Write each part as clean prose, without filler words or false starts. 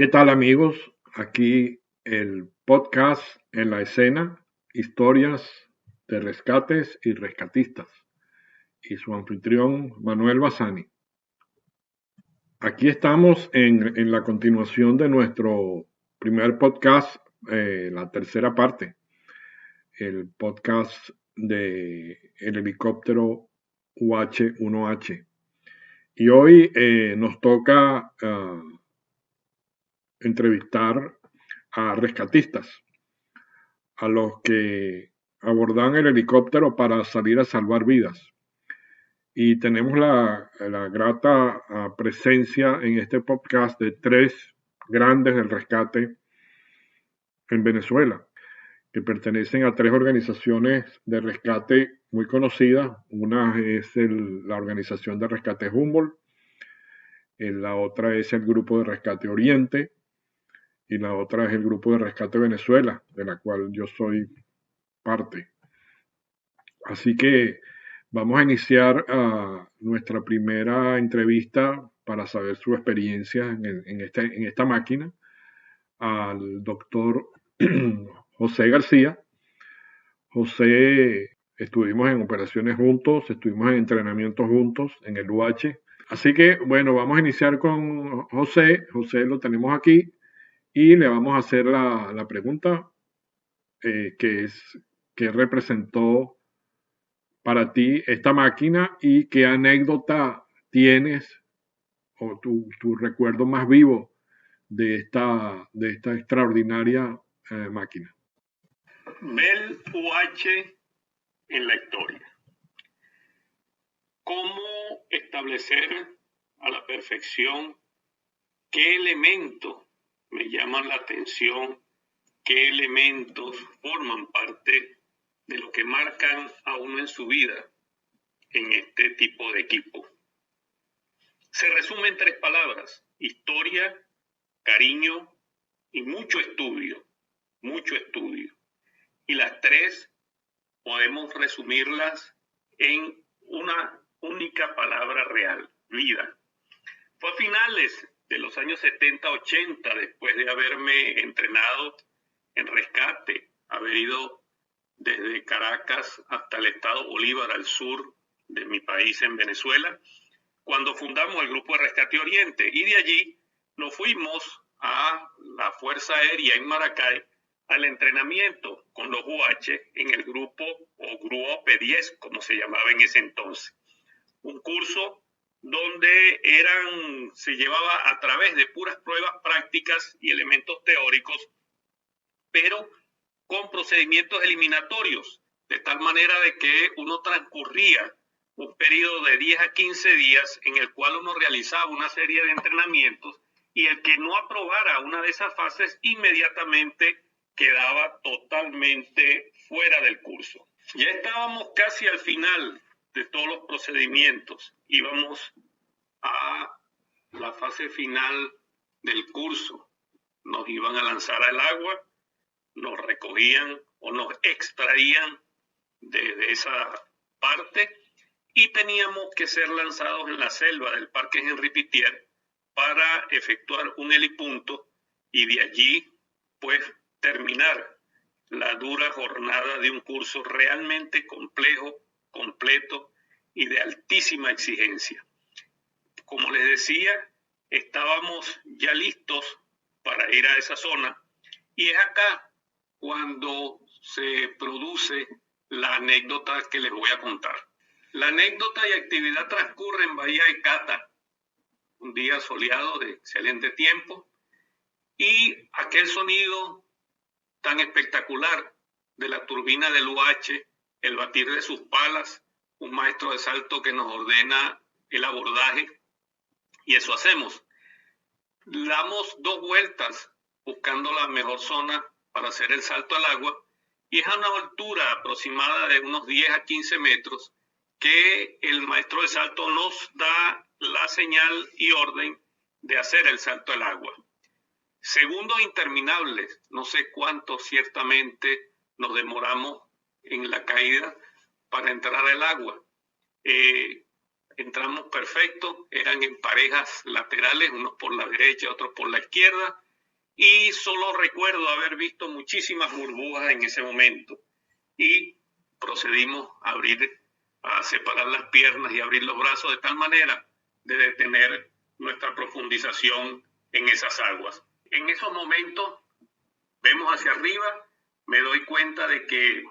¿Qué tal amigos? Aquí el podcast en la escena, historias de rescates y rescatistas, y su anfitrión Manuel Bassani. Aquí estamos en la continuación de nuestro primer podcast, la tercera parte, el podcast de el helicóptero UH-1H. Y hoy nos toca entrevistar a rescatistas, a los que abordan el helicóptero para salir a salvar vidas. Y tenemos la grata presencia en este podcast de tres grandes del rescate en Venezuela, que pertenecen a tres organizaciones de rescate muy conocidas. Una es la Organización de Rescate Humboldt, la otra es el Grupo de Rescate Oriente, y la otra es el Grupo de Rescate Venezuela, de la cual yo soy parte. Así que vamos a iniciar nuestra primera entrevista para saber su experiencia en esta máquina al doctor José García. José, estuvimos en operaciones juntos, estuvimos en entrenamientos juntos en el UH. Así que, bueno, vamos a iniciar con José. José lo tenemos aquí y le vamos a hacer la pregunta que es, ¿qué representó para ti esta máquina y qué anécdota tienes o tu recuerdo más vivo de esta extraordinaria máquina? Bell UH en la historia. ¿Cómo establecer a la perfección qué elementos me llaman la atención, qué elementos forman parte de lo que marcan a uno en su vida en este tipo de equipo? Se resume en tres palabras: historia, cariño y mucho estudio. Mucho estudio. Y las tres podemos resumirlas en una única palabra real: vida. Fue a finales de los años 70-80, después de haberme entrenado en rescate, haber ido desde Caracas hasta el estado Bolívar, al sur de mi país en Venezuela, cuando fundamos el Grupo de Rescate Oriente, y de allí nos fuimos a la Fuerza Aérea en Maracay al entrenamiento con los UH en el grupo o GRUOPE 10, como se llamaba en ese entonces. Un curso donde se llevaba a través de puras pruebas prácticas y elementos teóricos, pero con procedimientos eliminatorios, de tal manera de que uno transcurría un periodo de 10 a 15 días en el cual uno realizaba una serie de entrenamientos, y el que no aprobara una de esas fases inmediatamente quedaba totalmente fuera del curso. Ya estábamos casi al final de todos los procedimientos, íbamos a la fase final del curso. Nos iban a lanzar al agua, nos recogían o nos extraían de esa parte y teníamos que ser lanzados en la selva del Parque Henri Pittier para efectuar un helipunto y de allí pues terminar la dura jornada de un curso realmente complejo, completo y de altísima exigencia. Como les decía, estábamos ya listos para ir a esa zona, y es acá cuando se produce la anécdota que les voy a contar. La anécdota y actividad transcurre en Bahía de Cata, un día soleado de excelente tiempo, y aquel sonido tan espectacular de la turbina del UH, el batir de sus palas, un maestro de salto que nos ordena el abordaje, y eso hacemos. Damos 2 vueltas buscando la mejor zona para hacer el salto al agua, y es a una altura aproximada de unos 10 a 15 metros que el maestro de salto nos da la señal y orden de hacer el salto al agua. Segundos interminables, no sé cuánto ciertamente nos demoramos en la caída para entrar al agua. Entramos perfecto, eran en parejas laterales, unos por la derecha, otros por la izquierda, y solo recuerdo haber visto muchísimas burbujas en ese momento. Y procedimos a separar las piernas y abrir los brazos de tal manera de detener nuestra profundización en esas aguas. En esos momentos vemos hacia arriba, me doy cuenta de que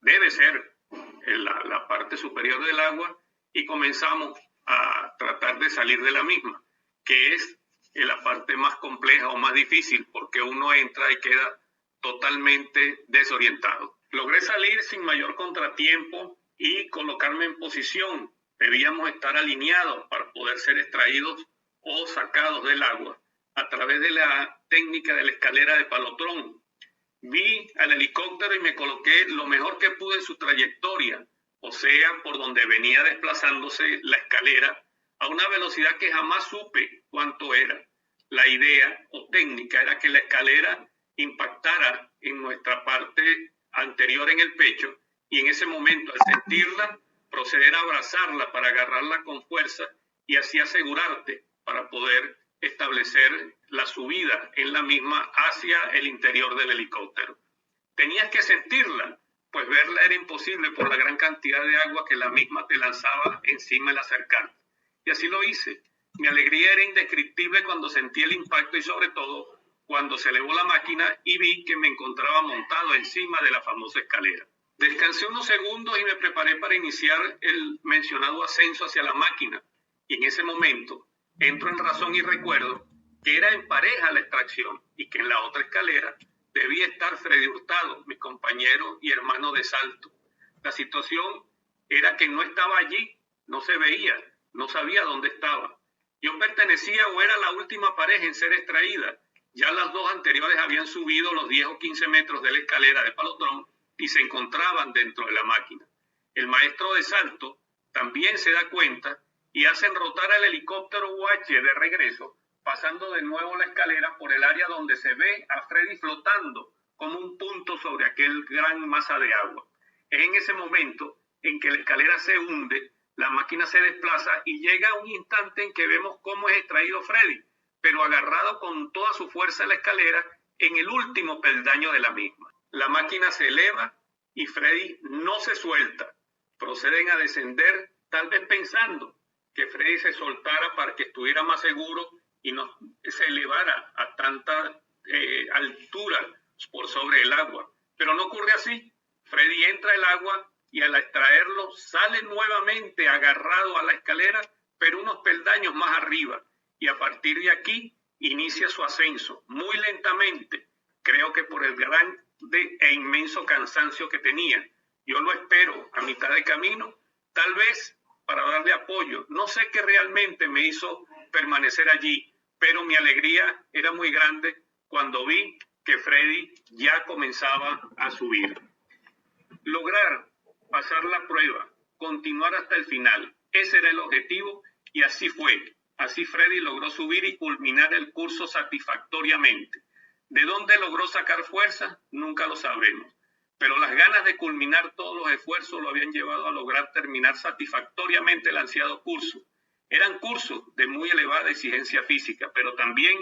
debe ser la parte superior del agua y comenzamos a tratar de salir de la misma, que es la parte más compleja o más difícil, porque uno entra y queda totalmente desorientado. Logré salir sin mayor contratiempo y colocarme en posición. Debíamos estar alineados para poder ser extraídos o sacados del agua a través de la técnica de la escalera de Palotrón. Vi al helicóptero y me coloqué lo mejor que pude en su trayectoria, o sea, por donde venía desplazándose la escalera, a una velocidad que jamás supe cuánto era. La idea o técnica era que la escalera impactara en nuestra parte anterior en el pecho y en ese momento, al sentirla, proceder a abrazarla para agarrarla con fuerza y así asegurarte para poder establecer la subida en la misma hacia el interior del helicóptero. Tenías que sentirla, pues verla era imposible por la gran cantidad de agua que la misma te lanzaba encima al acercarte. Y así lo hice. Mi alegría era indescriptible cuando sentí el impacto y sobre todo cuando se elevó la máquina y vi que me encontraba montado encima de la famosa escalera. Descansé unos segundos y me preparé para iniciar el mencionado ascenso hacia la máquina. Y en ese momento entro en razón y recuerdo que era en pareja la extracción y que en la otra escalera debía estar Freddy Hurtado, mi compañero y hermano de salto. La situación era que no estaba allí, no se veía, no sabía dónde estaba. Yo pertenecía o era la última pareja en ser extraída. Ya las dos anteriores habían subido los 10 o 15 metros de la escalera de Palotrón y se encontraban dentro de la máquina. El maestro de salto también se da cuenta y hacen rotar al helicóptero UH de regreso, pasando de nuevo la escalera por el área donde se ve a Freddy flotando como un punto sobre aquel gran masa de agua. Es en ese momento en que la escalera se hunde, la máquina se desplaza y llega un instante en que vemos cómo es extraído Freddy, pero agarrado con toda su fuerza a la escalera en el último peldaño de la misma. La máquina se eleva y Freddy no se suelta. Proceden a descender, tal vez pensando que Freddy se soltara para que estuviera más seguro y no se elevara a tanta altura por sobre el agua. Pero no ocurre así. Freddy entra al agua y al extraerlo sale nuevamente agarrado a la escalera, pero unos peldaños más arriba. Y a partir de aquí inicia su ascenso, muy lentamente. Creo que por el gran e inmenso cansancio que tenía. Yo lo espero a mitad de camino, tal vez para darle apoyo. No sé qué realmente me hizo permanecer allí, pero mi alegría era muy grande cuando vi que Freddy ya comenzaba a subir. Lograr pasar la prueba, continuar hasta el final, ese era el objetivo y así fue. Así Freddy logró subir y culminar el curso satisfactoriamente. ¿De dónde logró sacar fuerza? Nunca lo sabremos. Pero las ganas de culminar todos los esfuerzos lo habían llevado a lograr terminar satisfactoriamente el ansiado curso. Eran cursos de muy elevada exigencia física, pero también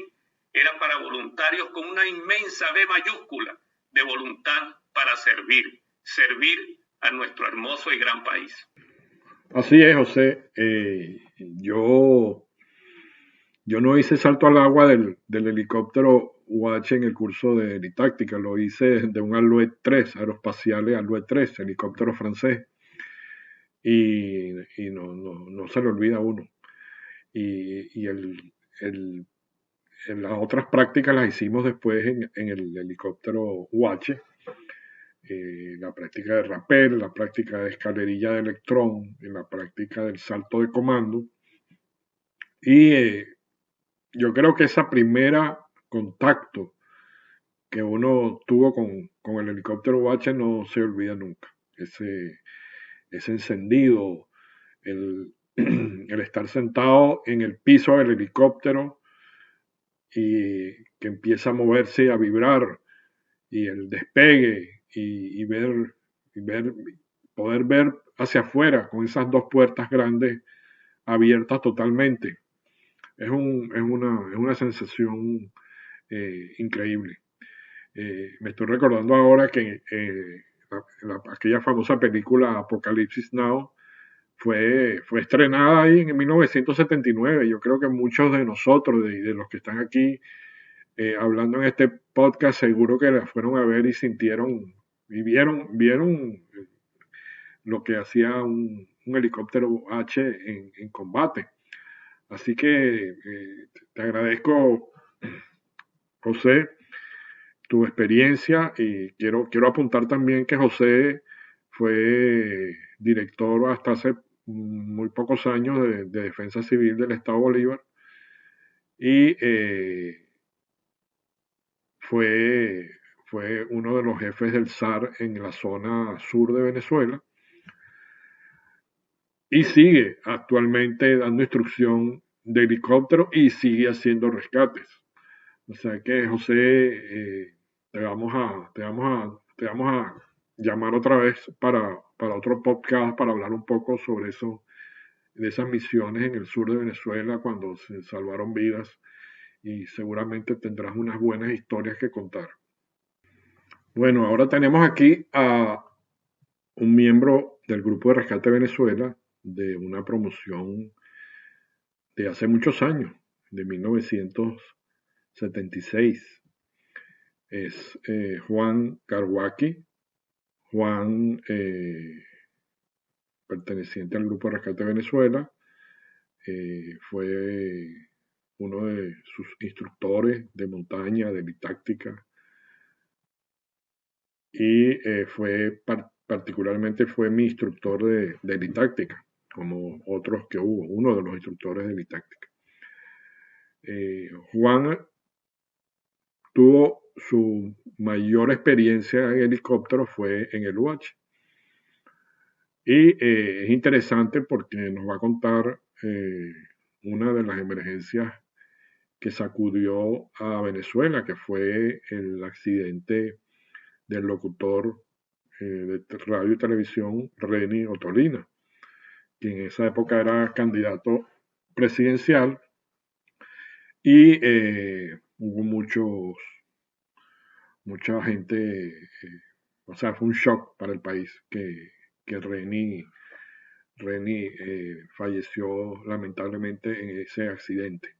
eran para voluntarios con una inmensa B mayúscula de voluntad para servir a nuestro hermoso y gran país. Así es, José. Yo no hice salto al agua del helicóptero UH en el curso de helitáctica, lo hice de un Alouette 3, aeroespacial Alouette 3, helicóptero francés, y no se le olvida a uno. Y las otras prácticas las hicimos después en el helicóptero UH, la práctica de rappel, la práctica de escalerilla de electrón, la práctica del salto de comando, y yo creo que esa primera contacto que uno tuvo con el helicóptero UH no se olvida nunca. Ese encendido, el, el estar sentado en el piso del helicóptero y que empieza a moverse y a vibrar, y el despegue poder ver hacia afuera con esas dos puertas grandes abiertas totalmente. Es una sensación increíble. Me estoy recordando ahora que aquella famosa película Apocalipsis Now fue estrenada ahí en 1979. Yo creo que muchos de nosotros, de los que están aquí hablando en este podcast, seguro que la fueron a ver y sintieron y vieron lo que hacía un helicóptero H en combate. Así que te agradezco, José, tu experiencia, y quiero apuntar también que José fue director hasta hace muy pocos años de Defensa Civil del Estado Bolívar, y fue, fue uno de los jefes del SAR en la zona sur de Venezuela, y sigue actualmente dando instrucción de helicóptero y sigue haciendo rescates. O sea que, José, te vamos a llamar otra vez para otro podcast para hablar un poco sobre eso, de esas misiones en el sur de Venezuela cuando se salvaron vidas, y seguramente tendrás unas buenas historias que contar. Bueno, ahora tenemos aquí a un miembro del Grupo de Rescate Venezuela de una promoción de hace muchos años, de 1976. Es Juan Carhuaki. Juan, perteneciente al Grupo de Rescate Venezuela, fue uno de sus instructores de montaña, de bitáctica, y particularmente fue mi instructor de bitáctica, como otros que hubo, uno de los instructores de bitáctica. Juan tuvo su mayor experiencia en helicóptero fue en el UH. Y es interesante porque nos va a contar una de las emergencias que sacudió a Venezuela, que fue el accidente del locutor de radio y televisión Reni Ottolina, que en esa época era candidato presidencial, y hubo mucha gente, o sea, fue un shock para el país que Reni falleció lamentablemente en ese accidente.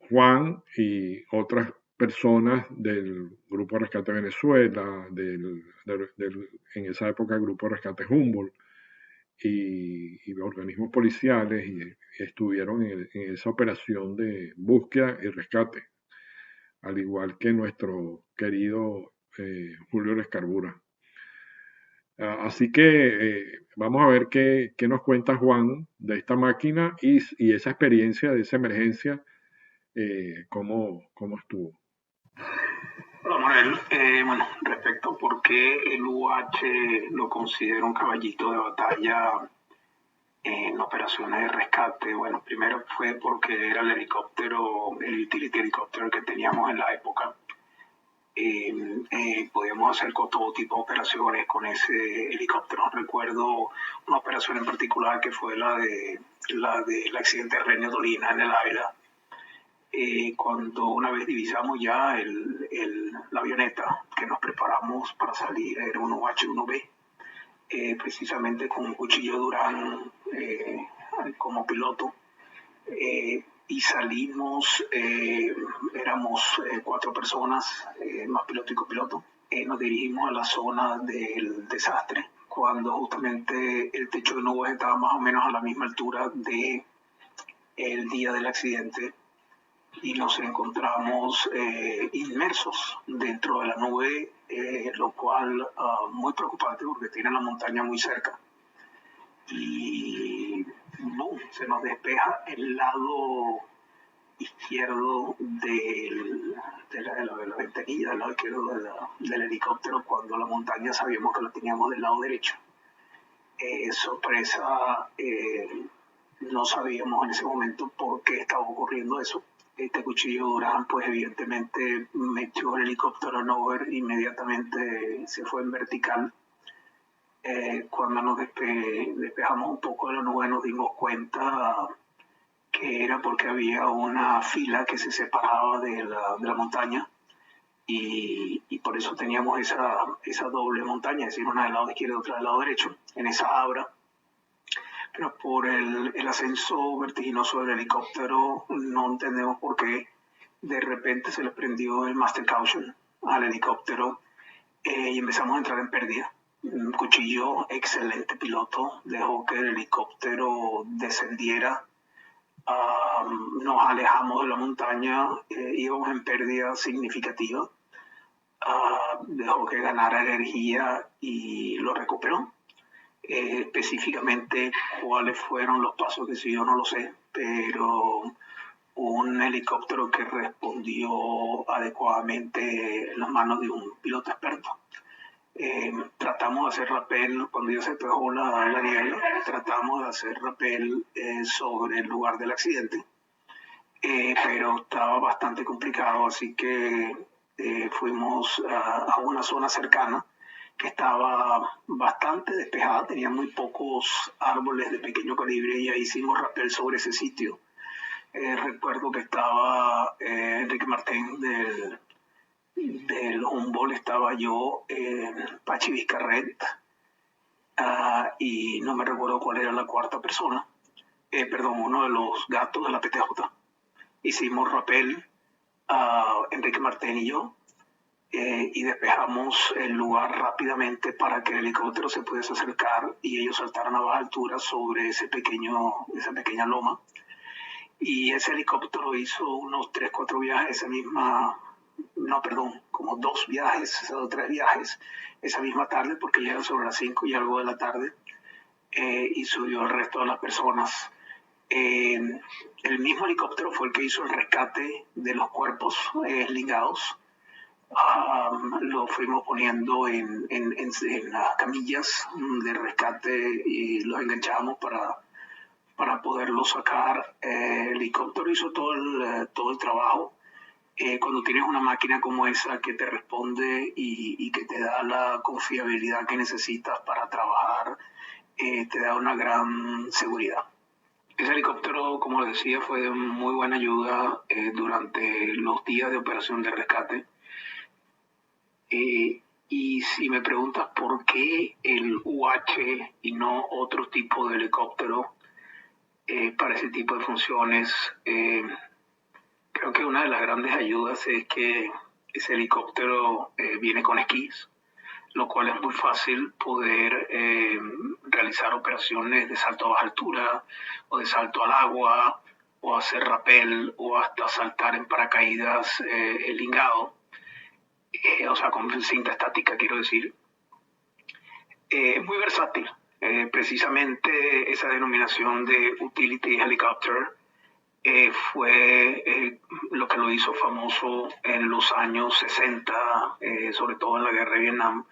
Juan y otras personas del Grupo Rescate Venezuela, en esa época el Grupo Rescate Humboldt, y organismos policiales, y estuvieron en esa operación de búsqueda y rescate, al igual que nuestro querido Julio Lescarbura. Así que vamos a ver qué nos cuenta Juan de esta máquina y esa experiencia de esa emergencia, cómo estuvo. Hola Manuel, bueno, respecto a por qué el UH lo considero un caballito de batalla en operaciones de rescate, bueno, primero fue porque era el utility helicóptero que teníamos en la época. Podíamos hacer todo tipo de operaciones con ese helicóptero. Recuerdo una operación en particular que fue la del accidente de Reni Ottolina en el Ávila. Cuando una vez divisamos ya la avioneta que nos preparamos para salir, era un UH-1B, precisamente con un cuchillo Durán como piloto, y salimos, éramos 4 personas, más piloto y copiloto. Nos dirigimos a la zona del desastre, cuando justamente el techo de nubes estaba más o menos a la misma altura de el día del accidente, y nos encontramos inmersos dentro de la nube, lo cual muy preocupante porque tiene la montaña muy cerca. Y se nos despeja el lado izquierdo de la ventanilla, del lado izquierdo del helicóptero, cuando la montaña sabíamos que la teníamos del lado derecho. Sorpresa, no sabíamos en ese momento por qué estaba ocurriendo eso. Este cuchillo Durán, pues evidentemente metió el helicóptero en over, inmediatamente se fue en vertical. Cuando nos despejamos un poco de la nube, nos dimos cuenta que era porque había una fila que se separaba de la montaña y por eso teníamos esa doble montaña, es decir, una del lado izquierdo y otra del lado derecho, en esa abra. Pero por el ascenso vertiginoso del helicóptero no entendemos por qué de repente se le prendió el master caution al helicóptero y empezamos a entrar en pérdida. Cuchillo, excelente piloto, dejó que el helicóptero descendiera. Nos alejamos de la montaña, íbamos en pérdida significativa. Dejó que ganara energía y lo recuperó. Específicamente cuáles fueron los pasos que siguió no lo sé, pero un helicóptero que respondió adecuadamente en las manos de un piloto experto. Tratamos de hacer rappel cuando ya se despejó la niebla, tratamos de hacer rappel sobre el lugar del accidente, pero estaba bastante complicado, así que fuimos a una zona cercana que estaba bastante despejada, tenía muy pocos árboles de pequeño calibre y ahí hicimos rappel sobre ese sitio. Recuerdo que estaba Enrique Martín del Humboldt, estaba yo, Pachi Vizcarret, y no me recuerdo cuál era la cuarta persona, uno de los gatos de la PTJ. Hicimos rappel, Enrique Martín y yo, y despejamos el lugar rápidamente para que el helicóptero se pudiese acercar y ellos saltaran a baja altura sobre esa pequeña loma. Y ese helicóptero hizo unos 3-4 viajes como 2 viajes o 3 viajes esa misma tarde, porque llega sobre las 5 y algo de la tarde, y subió al resto de las personas. El mismo helicóptero fue el que hizo el rescate de los cuerpos ligados. Lo fuimos poniendo en las camillas de rescate y los enganchamos para poderlo sacar. El helicóptero hizo todo el trabajo. Cuando tienes una máquina como esa que te responde y que te da la confiabilidad que necesitas para trabajar, te da una gran seguridad. Ese helicóptero, como les decía, fue de muy buena ayuda durante los días de operación de rescate. Y si me preguntas por qué el UH y no otro tipo de helicóptero para ese tipo de funciones, creo que una de las grandes ayudas es que ese helicóptero viene con esquís, lo cual es muy fácil poder realizar operaciones de salto a baja altura o de salto al agua o hacer rappel o hasta saltar en paracaídas lingado, o sea, con cinta estática, quiero decir. Es muy versátil. Precisamente esa denominación de Utility Helicopter fue lo que lo hizo famoso en los años 60, sobre todo en la guerra de Vietnam.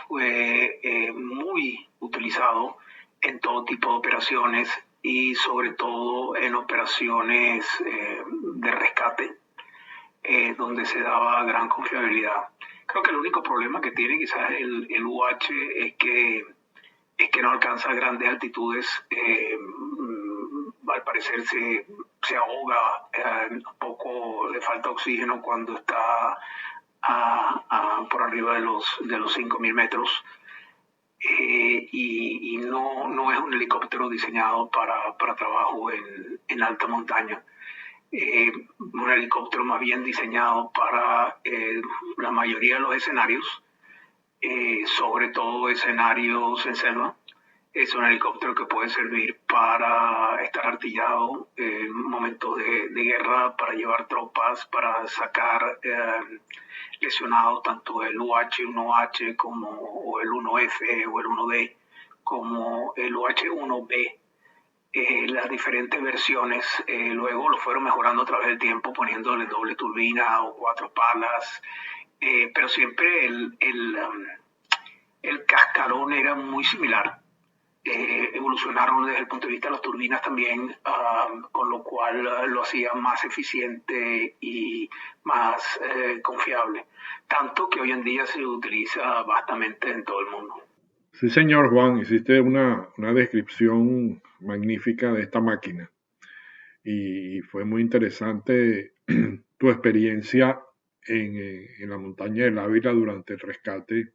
Fue muy utilizado en todo tipo de operaciones y sobre todo en operaciones de rescate, donde se daba gran confiabilidad. Creo que el único problema que tiene quizás el UH es que no alcanza grandes altitudes. Al parecer se ahoga, un poco le falta oxígeno cuando está por arriba de los 5.000 metros. Y no es un helicóptero diseñado para trabajo en alta montaña. Un helicóptero más bien diseñado para la mayoría de los escenarios, sobre todo escenarios en selva. Es un helicóptero que puede servir para estar artillado en momentos de guerra, para llevar tropas, para sacar lesionados tanto el UH-1H o el 1F o el 1D como el UH-1B. Las diferentes versiones luego lo fueron mejorando a través del tiempo, poniéndole doble turbina o 4 palas, pero siempre el cascarón era muy similar. Evolucionaron desde el punto de vista de las turbinas también, con lo cual lo hacía más eficiente y más confiable, tanto que hoy en día se utiliza bastante en todo el mundo. Sí, señor Juan, hiciste una descripción magnífica de esta máquina. y fue muy interesante tu experiencia en la montaña del Ávila durante el rescate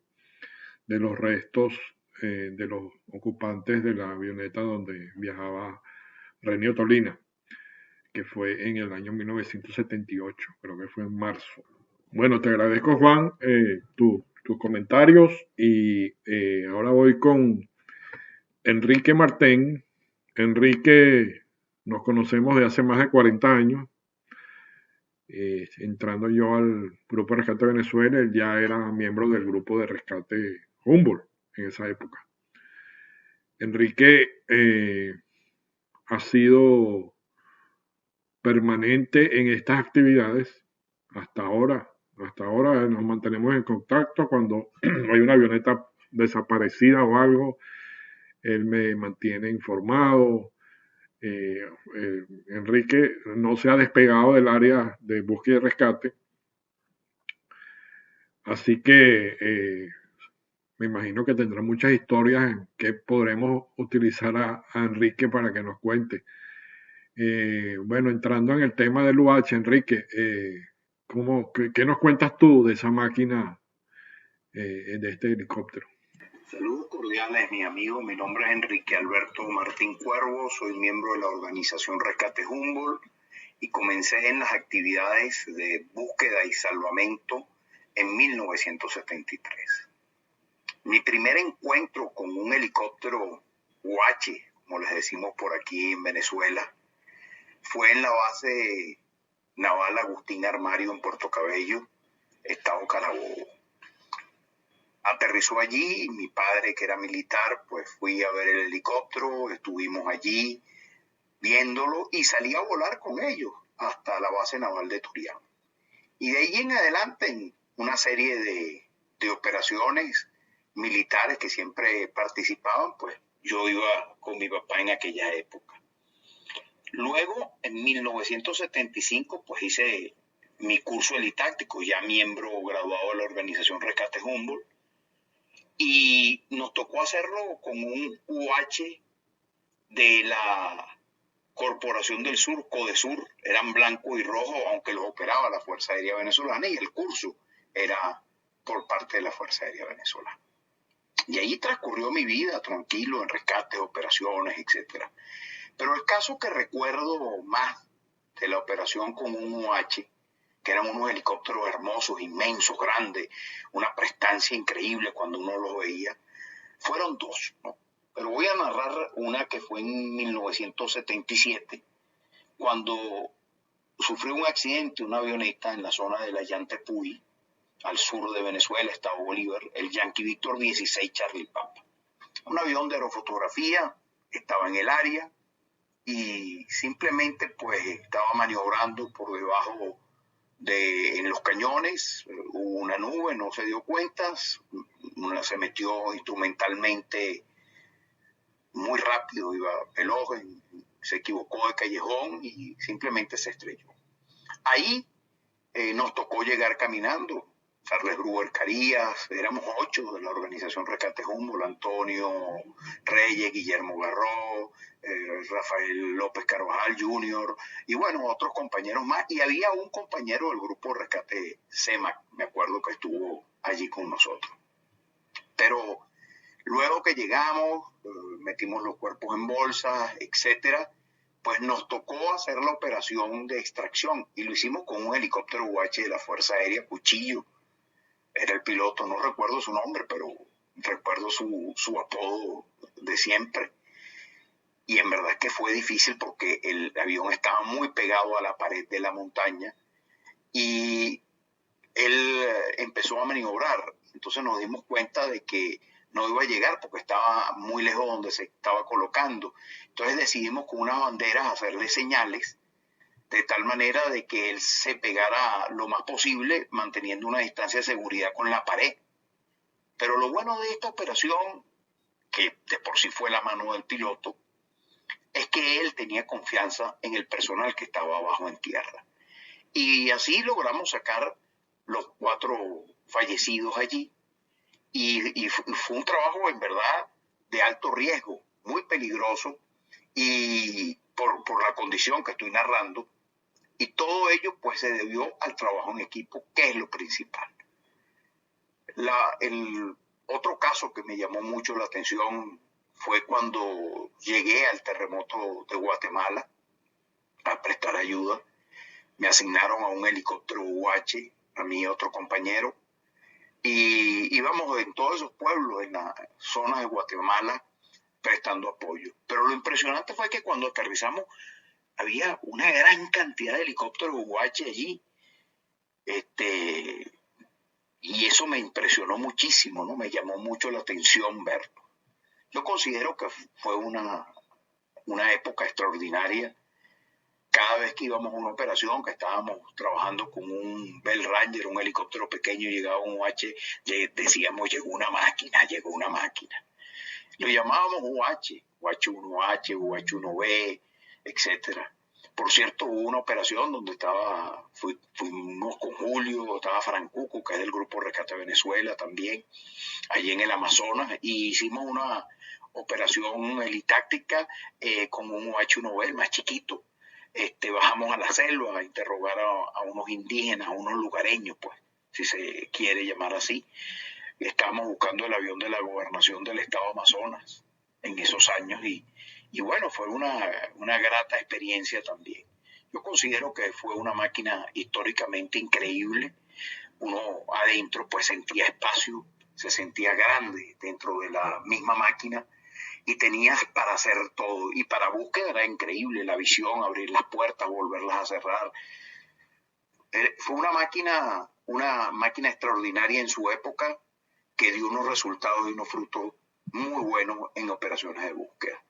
de los restos de los ocupantes de la avioneta donde viajaba Renio Tolina, que fue en el año 1978, creo que fue en marzo. Bueno, te agradezco, Juan, tus comentarios y ahora voy con Enrique Martén. Enrique, nos conocemos de hace más de 40 años. Entrando yo al Grupo de Rescate de Venezuela, él ya era miembro del Grupo de Rescate Humboldt en esa época. Enrique ha sido permanente en estas actividades hasta ahora. Hasta ahora nos mantenemos en contacto cuando hay una avioneta desaparecida o algo, él me mantiene informado. Enrique no se ha despegado del área de búsqueda y rescate, así que me imagino que tendrá muchas historias en que podremos utilizar a Enrique para que nos cuente. Bueno, entrando en el tema del UH, Enrique, ¿qué nos cuentas tú de esa máquina, de este helicóptero? Saludos cordiales, mi amigo. Mi nombre es Enrique Alberto Martín Cuervo, soy miembro de la organización Rescate Humboldt y comencé en las actividades de búsqueda y salvamento en 1973. Mi primer encuentro con un helicóptero UH, como les decimos por aquí en Venezuela, fue en la base naval Agustín Armario en Puerto Cabello, estado Carabobo. Aterrizó allí, mi padre que era militar, pues fui a ver el helicóptero, estuvimos allí viéndolo y salí a volar con ellos hasta la base naval de Turián. Y de ahí en adelante en una serie de operaciones militares que siempre participaban, pues yo iba con mi papá en aquella época. Luego, en 1975, pues hice mi curso helitáctico, ya miembro graduado de la organización Rescate Humboldt, y nos tocó hacerlo con un UH de la Corporación del Sur, Codesur, eran blanco y rojo, aunque los operaba la Fuerza Aérea Venezolana, y el curso era por parte de la Fuerza Aérea Venezolana. Y ahí transcurrió mi vida tranquilo en rescates, operaciones, etc. Pero el caso que recuerdo más de la operación con un UH, que eran unos helicópteros hermosos, inmensos, grandes, una prestancia increíble cuando uno los veía, fueron dos, ¿no? Pero voy a narrar una que fue en 1977, cuando sufrió un accidente una avioneta en la zona de la Yantepuy, al sur de Venezuela, estado Bolívar, el Yankee Víctor 16 Charlie Papa. Un avión de aerofotografía, estaba en el área y simplemente pues estaba maniobrando por debajo en los cañones, hubo una nube, no se dio cuenta, se metió instrumentalmente muy rápido, iba veloz, se equivocó de callejón y simplemente se estrelló. Ahí nos tocó llegar caminando, Charles Brewer Carías, éramos 8 de la organización Rescate Humboldt, Antonio Reyes, Guillermo Garró, Rafael López Carvajal Jr. y bueno, otros compañeros más. Y había un compañero del grupo Rescate CEMAC, me acuerdo que estuvo allí con nosotros. Pero luego que llegamos, metimos los cuerpos en bolsas, etcétera, pues nos tocó hacer la operación de extracción y lo hicimos con un helicóptero UH de la Fuerza Aérea, Cuchillo. Era el piloto, no recuerdo su nombre, pero recuerdo su apodo de siempre. Y en verdad es que fue difícil porque el avión estaba muy pegado a la pared de la montaña y él empezó a maniobrar. Entonces nos dimos cuenta de que no iba a llegar porque estaba muy lejos donde se estaba colocando. Entonces decidimos con unas banderas hacerle señales de tal manera de que él se pegara lo más posible manteniendo una distancia de seguridad con la pared. Pero lo bueno de esta operación, que de por sí fue la mano del piloto, es que él tenía confianza en el personal que estaba abajo en tierra. Y así logramos sacar los 4 fallecidos allí. Y fue un trabajo en verdad de alto riesgo, muy peligroso. Y por la condición que estoy narrando, y todo ello pues se debió al trabajo en equipo, que es lo principal. El otro caso que me llamó mucho la atención fue cuando llegué al terremoto de Guatemala a prestar ayuda. Me asignaron a un helicóptero UH, a mí y otro compañero, y íbamos en todos esos pueblos, en la zona de Guatemala, prestando apoyo. Pero lo impresionante fue que cuando aterrizamos había una gran cantidad de helicópteros UH allí, y eso me impresionó muchísimo, ¿no? Me llamó mucho la atención verlo. Yo considero que fue una época extraordinaria. Cada vez que íbamos a una operación, que estábamos trabajando con un Bell Ranger, un helicóptero pequeño, llegaba un UH, decíamos, llegó una máquina. Lo llamábamos UH, UH1H, UH1B, etcétera. Por cierto, hubo una operación donde fuimos con Julio, estaba Francuco, que es del Grupo Rescate Venezuela también, allí en el Amazonas, y hicimos una operación helitáctica con un UH1B, el más chiquito. Bajamos a la selva a interrogar a unos indígenas, a unos lugareños, pues, si se quiere llamar así. Estábamos buscando el avión de la gobernación del estado Amazonas en esos años y bueno, fue una grata experiencia también. Yo considero que fue una máquina históricamente increíble. Uno adentro pues sentía espacio, se sentía grande dentro de la misma máquina y tenías para hacer todo. Y para búsqueda era increíble la visión, abrir las puertas, volverlas a cerrar. Fue una máquina extraordinaria en su época, que dio unos resultados y unos frutos muy buenos en operaciones de búsqueda.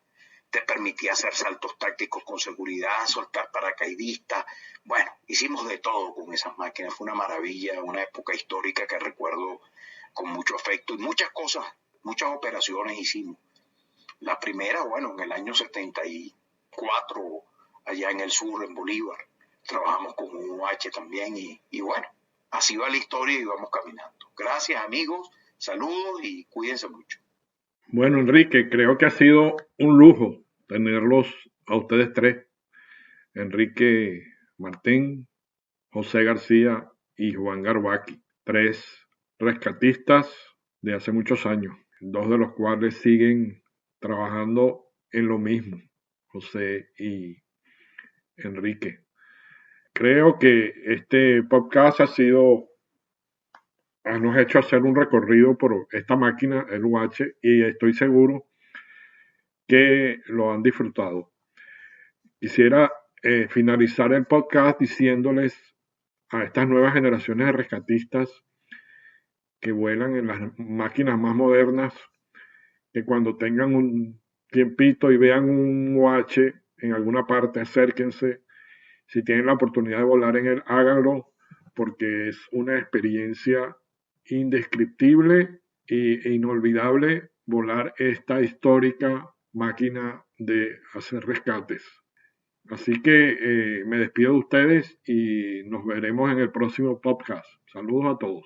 Te permitía hacer saltos tácticos con seguridad, soltar paracaidistas. Bueno, hicimos de todo con esas máquinas. Fue una maravilla, una época histórica que recuerdo con mucho afecto. Y muchas cosas, muchas operaciones hicimos. La primera, bueno, en el año 74, allá en el sur, en Bolívar. Trabajamos con un UH también y bueno, así va la historia y vamos caminando. Gracias, amigos. Saludos y cuídense mucho. Bueno, Enrique, creo que ha sido un lujo tenerlos a ustedes tres. Enrique Martín, José García y Juan Garbaki. Tres rescatistas de hace muchos años, dos de los cuales siguen trabajando en lo mismo, José y Enrique. Creo que este podcast nos ha hecho hacer un recorrido por esta máquina, el UH, y estoy seguro que lo han disfrutado. Quisiera finalizar el podcast diciéndoles a estas nuevas generaciones de rescatistas que vuelan en las máquinas más modernas, que cuando tengan un tiempito y vean un UH en alguna parte, acérquense. Si tienen la oportunidad de volar en él, háganlo, porque es una experiencia indescriptible e inolvidable volar esta histórica máquina de hacer rescates. Así que me despido de ustedes y nos veremos en el próximo podcast. Saludos a todos.